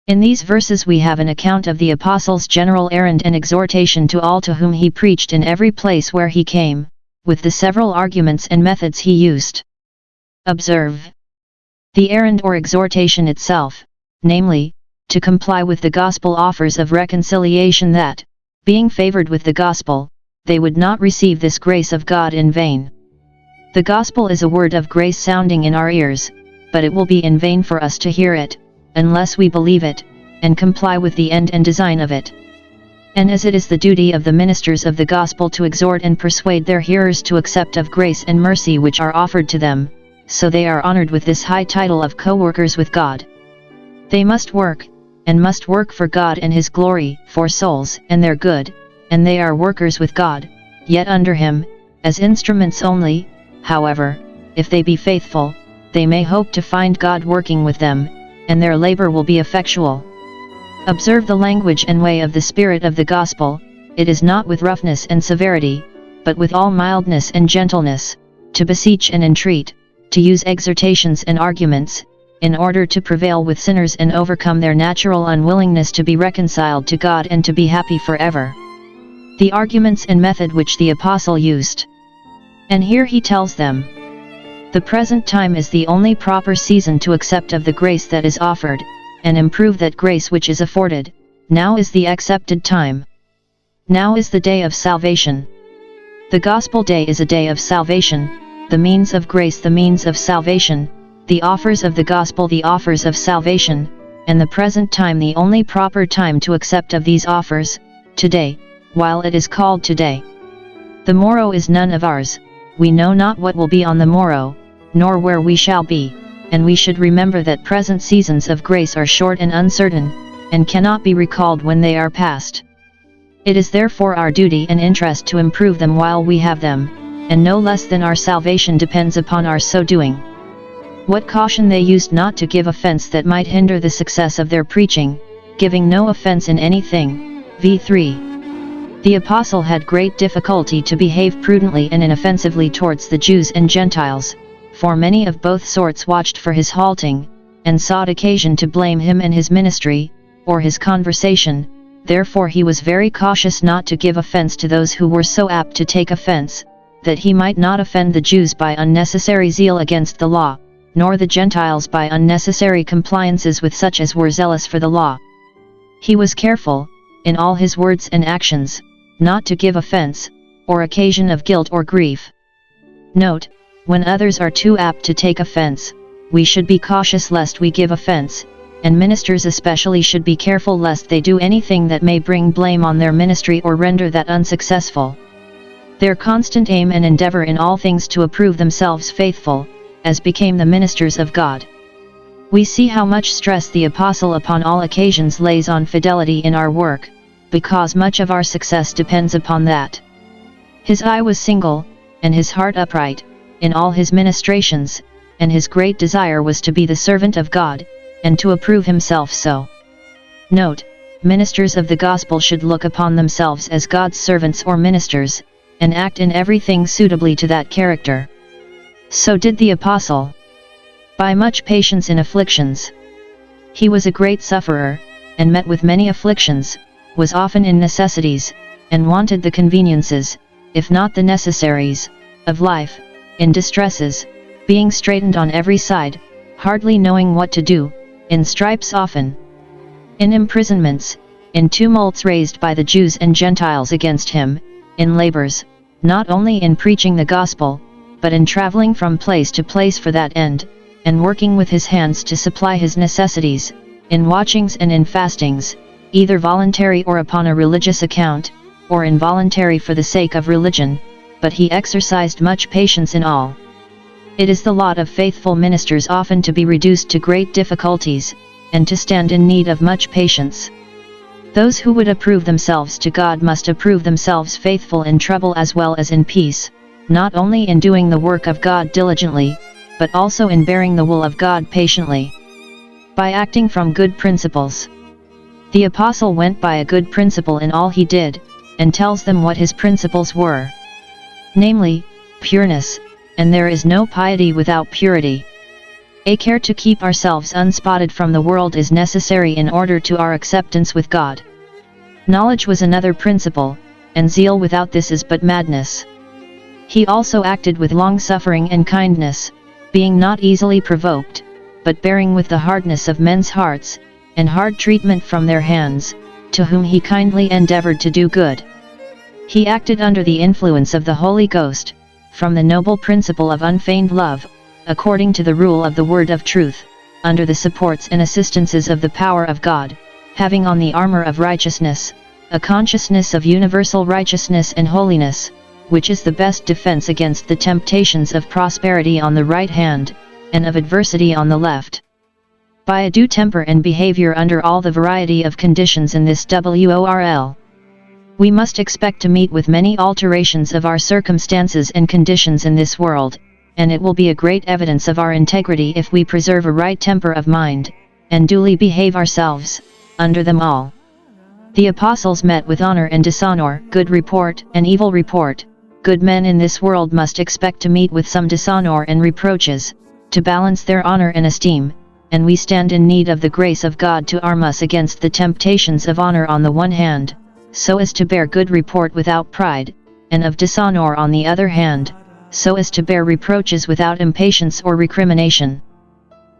In these verses we have an account of the apostle's general errand and exhortation to all to whom he preached in every place where he came, with the several arguments and methods he used. Observe the errand or exhortation itself, namely, to comply with the gospel offers of reconciliation that, being favored with the gospel, they would not receive this grace of God in vain. The gospel is a word of grace sounding in our ears, but it will be in vain for us to hear it, unless we believe it, and comply with the end and design of it. And as it is the duty of the ministers of the gospel to exhort and persuade their hearers to accept of grace and mercy which are offered to them, so they are honored with this high title of co-workers with God. They must work, and must work for God and His glory, for souls and their good, and they are workers with God, yet under Him, as instruments only. However, if they be faithful, they may hope to find God working with them, and their labor will be effectual. Observe the language and way of the Spirit of the gospel. It is not with roughness and severity, but with all mildness and gentleness, to beseech and entreat, to use exhortations and arguments, in order to prevail with sinners and overcome their natural unwillingness to be reconciled to God and to be happy forever. The arguments and method which the apostle used. And here he tells them, the present time is the only proper season to accept of the grace that is offered, and improve that grace which is afforded. Now is the accepted time. Now is the day of salvation. The gospel day is a day of salvation, the means of grace the means of salvation, the offers of the gospel the offers of salvation, and the present time the only proper time to accept of these offers, today, while it is called today. The morrow is none of ours, we know not what will be on the morrow, nor where we shall be, and we should remember that present seasons of grace are short and uncertain, and cannot be recalled when they are past. It is therefore our duty and interest to improve them while we have them, and no less than our salvation depends upon our so doing. What caution they used not to give offense that might hinder the success of their preaching, giving no offense in anything. v3. The apostle had great difficulty to behave prudently and inoffensively towards the Jews and Gentiles, for many of both sorts watched for his halting, and sought occasion to blame him and his ministry, or his conversation. Therefore he was very cautious not to give offense to those who were so apt to take offense, that he might not offend the Jews by unnecessary zeal against the law, nor the Gentiles by unnecessary compliances with such as were zealous for the law. He was careful, in all his words and actions, not to give offense, or occasion of guilt or grief. Note, when others are too apt to take offense, we should be cautious lest we give offense, and ministers especially should be careful lest they do anything that may bring blame on their ministry or render that unsuccessful. Their constant aim and endeavor in all things to approve themselves faithful, as became the ministers of God. We see how much stress the apostle upon all occasions lays on fidelity in our work, because much of our success depends upon that. His eye was single, and his heart upright, in all his ministrations, and his great desire was to be the servant of God, and to approve himself so. Note, ministers of the gospel should look upon themselves as God's servants or ministers, and act in everything suitably to that character. So did the apostle. By much patience in afflictions. He was a great sufferer, and met with many afflictions, was often in necessities, and wanted the conveniences, if not the necessaries, of life, in distresses, being straitened on every side, hardly knowing what to do, in stripes often, in imprisonments, in tumults raised by the Jews and Gentiles against him, in labors, not only in preaching the gospel, but in traveling from place to place for that end, and working with his hands to supply his necessities, in watchings and in fastings, either voluntary or upon a religious account, or involuntary for the sake of religion, but he exercised much patience in all. It is the lot of faithful ministers often to be reduced to great difficulties, and to stand in need of much patience. Those who would approve themselves to God must approve themselves faithful in trouble as well as in peace, not only in doing the work of God diligently, but also in bearing the will of God patiently. By acting from good principles. The apostle went by a good principle in all he did, and tells them what his principles were. Namely, pureness, and there is no piety without purity. A care to keep ourselves unspotted from the world is necessary in order to our acceptance with God. Knowledge was another principle, and zeal without this is but madness. He also acted with long-suffering and kindness, being not easily provoked, but bearing with the hardness of men's hearts, and hard treatment from their hands, to whom he kindly endeavored to do good. He acted under the influence of the Holy Ghost, from the noble principle of unfeigned love, according to the rule of the word of truth, under the supports and assistances of the power of God, having on the armor of righteousness, a consciousness of universal righteousness and holiness, which is the best defense against the temptations of prosperity on the right hand, and of adversity on the left. By a due temper and behavior under all the variety of conditions in this world, we must expect to meet with many alterations of our circumstances and conditions in this world, and it will be a great evidence of our integrity if we preserve a right temper of mind, and duly behave ourselves, under them all. The apostles met with honor and dishonor, good report and evil report. Good men in this world must expect to meet with some dishonor and reproaches, to balance their honor and esteem, and we stand in need of the grace of God to arm us against the temptations of honor on the one hand, so as to bear good report without pride, and of dishonor on the other hand, so as to bear reproaches without impatience or recrimination.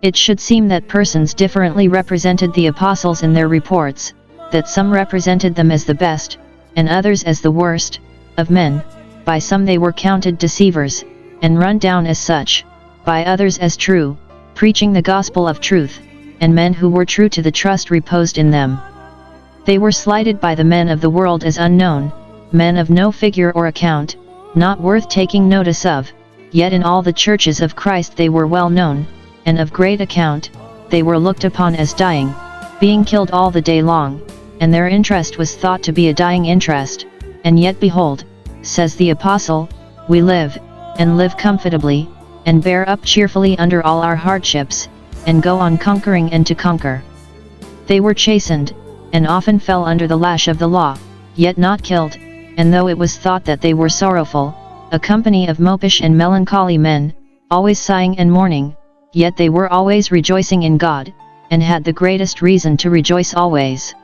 It should seem that persons differently represented the apostles in their reports, that some represented them as the best, and others as the worst, of men. By some they were counted deceivers, and run down as such, by others as true, preaching the gospel of truth, and men who were true to the trust reposed in them. They were slighted by the men of the world as unknown, men of no figure or account, not worth taking notice of, yet in all the churches of Christ they were well known, and of great account. They were looked upon as dying, being killed all the day long, and their interest was thought to be a dying interest, and yet behold, says the apostle, we live, and live comfortably, and bear up cheerfully under all our hardships, and go on conquering and to conquer. They were chastened, and often fell under the lash of the law, yet not killed, and though it was thought that they were sorrowful, a company of mopish and melancholy men, always sighing and mourning, yet they were always rejoicing in God, and had the greatest reason to rejoice always.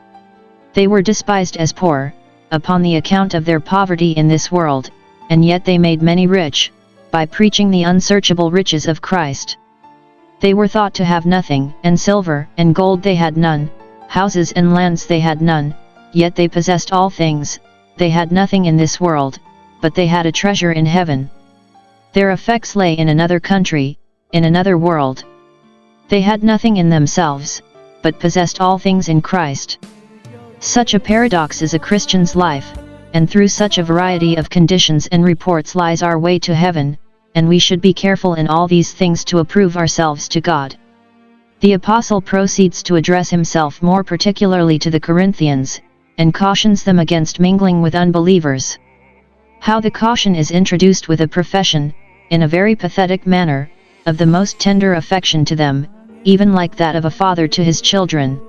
They were despised as poor, upon the account of their poverty in this world, and yet they made many rich, by preaching the unsearchable riches of Christ. They were thought to have nothing, and silver and gold they had none, houses and lands they had none, yet they possessed all things. They had nothing in this world, but they had a treasure in heaven. Their effects lay in another country, in another world. They had nothing in themselves, but possessed all things in Christ. Such a paradox is a Christian's life, and through such a variety of conditions and reports lies our way to heaven, and we should be careful in all these things to approve ourselves to God. The apostle proceeds to address himself more particularly to the Corinthians, and cautions them against mingling with unbelievers. How the caution is introduced with a profession, in a very pathetic manner, of the most tender affection to them, even like that of a father to his children.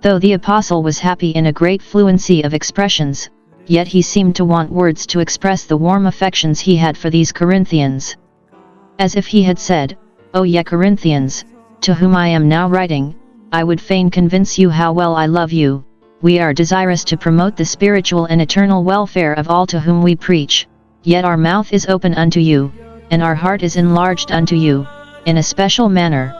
Though the apostle was happy in a great fluency of expressions, yet he seemed to want words to express the warm affections he had for these Corinthians. As if he had said, O ye Corinthians, to whom I am now writing, I would fain convince you how well I love you. We are desirous to promote the spiritual and eternal welfare of all to whom we preach, yet our mouth is open unto you, and our heart is enlarged unto you, in a special manner.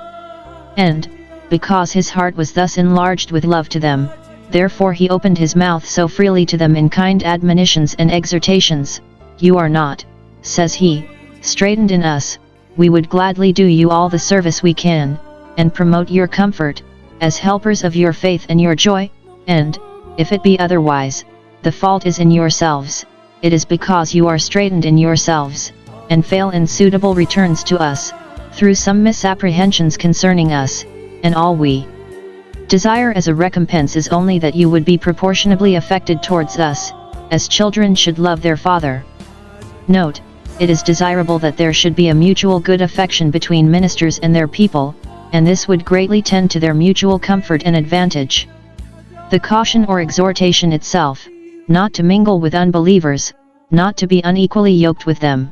And, because his heart was thus enlarged with love to them, therefore he opened his mouth so freely to them in kind admonitions and exhortations. You are not, says he, straitened in us. We would gladly do you all the service we can, and promote your comfort, as helpers of your faith and your joy, and, if it be otherwise, the fault is in yourselves. It is because you are straitened in yourselves, and fail in suitable returns to us, through some misapprehensions concerning us, and all we desire as a recompense is only that you would be proportionably affected towards us, as children should love their father. Note, it is desirable that there should be a mutual good affection between ministers and their people, and this would greatly tend to their mutual comfort and advantage. The caution or exhortation itself, not to mingle with unbelievers, not to be unequally yoked with them.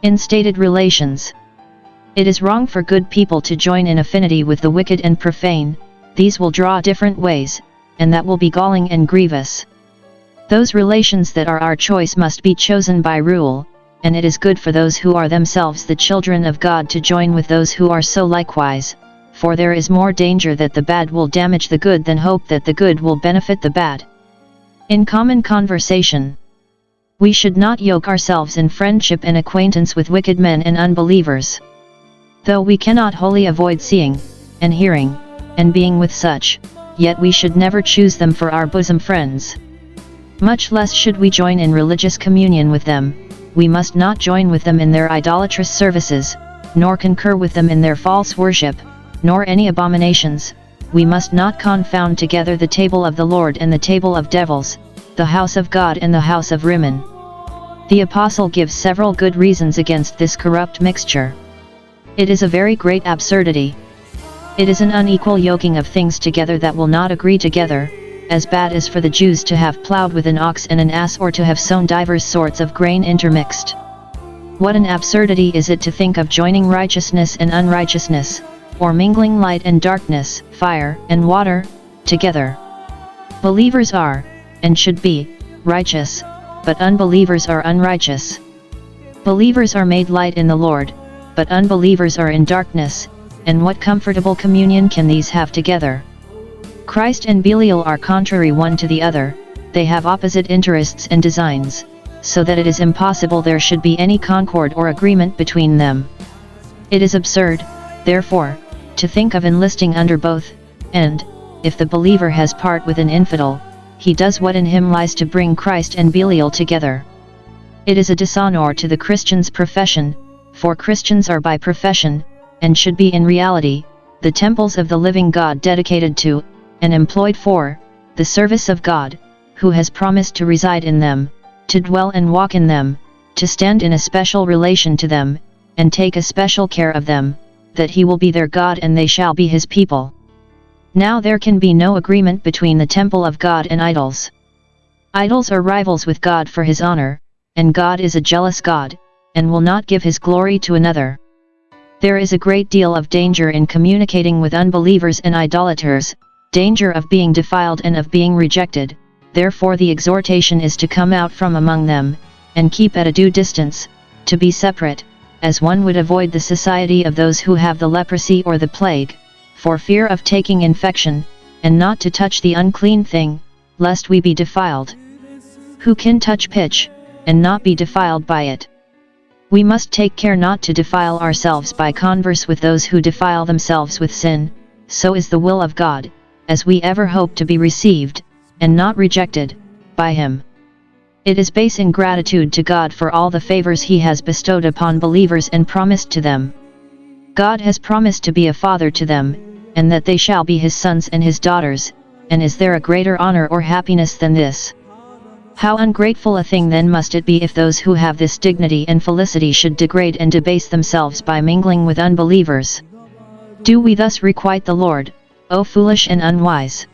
In stated relations. It is wrong for good people to join in affinity with the wicked and profane. These will draw different ways, and that will be galling and grievous. Those relations that are our choice must be chosen by rule, and it is good for those who are themselves the children of God to join with those who are so likewise, for there is more danger that the bad will damage the good than hope that the good will benefit the bad. In common conversation, we should not yoke ourselves in friendship and acquaintance with wicked men and unbelievers. Though we cannot wholly avoid seeing, and hearing, and being with such, yet we should never choose them for our bosom friends. Much less should we join in religious communion with them. We must not join with them in their idolatrous services, nor concur with them in their false worship, nor any abominations. We must not confound together the table of the Lord and the table of devils, the house of God and the house of Rimmon. The Apostle gives several good reasons against this corrupt mixture. It is a very great absurdity. It is an unequal yoking of things together that will not agree together, as bad as for the Jews to have plowed with an ox and an ass, or to have sown divers sorts of grain intermixed. What an absurdity is it to think of joining righteousness and unrighteousness, or mingling light and darkness, fire and water, together. Believers are, and should be, righteous, but unbelievers are unrighteous. Believers are made light in the Lord, but unbelievers are in darkness, and what comfortable communion can these have together? Christ and Belial are contrary one to the other, they have opposite interests and designs, so that it is impossible there should be any concord or agreement between them. It is absurd, therefore, to think of enlisting under both, and, if the believer has part with an infidel, he does what in him lies to bring Christ and Belial together. It is a dishonor to the Christian's profession, for Christians are by profession, and should be in reality, the temples of the living God dedicated to, and employed for, the service of God, who has promised to reside in them, to dwell and walk in them, to stand in a special relation to them, and take a special care of them, that he will be their God and they shall be his people. Now there can be no agreement between the temple of God and idols. Idols are rivals with God for his honor, and God is a jealous God, and will not give his glory to another. There is a great deal of danger in communicating with unbelievers and idolaters, danger of being defiled and of being rejected. Therefore the exhortation is to come out from among them, and keep at a due distance, to be separate, as one would avoid the society of those who have the leprosy or the plague, for fear of taking infection, and not to touch the unclean thing, lest we be defiled. Who can touch pitch, and not be defiled by it? We must take care not to defile ourselves by converse with those who defile themselves with sin. So is the will of God, as we ever hope to be received, and not rejected, by him. It is base ingratitude to God for all the favors he has bestowed upon believers and promised to them. God has promised to be a father to them, and that they shall be his sons and his daughters, and is there a greater honor or happiness than this? How ungrateful a thing then must it be if those who have this dignity and felicity should degrade and debase themselves by mingling with unbelievers. Do we thus requite the Lord, O foolish and unwise?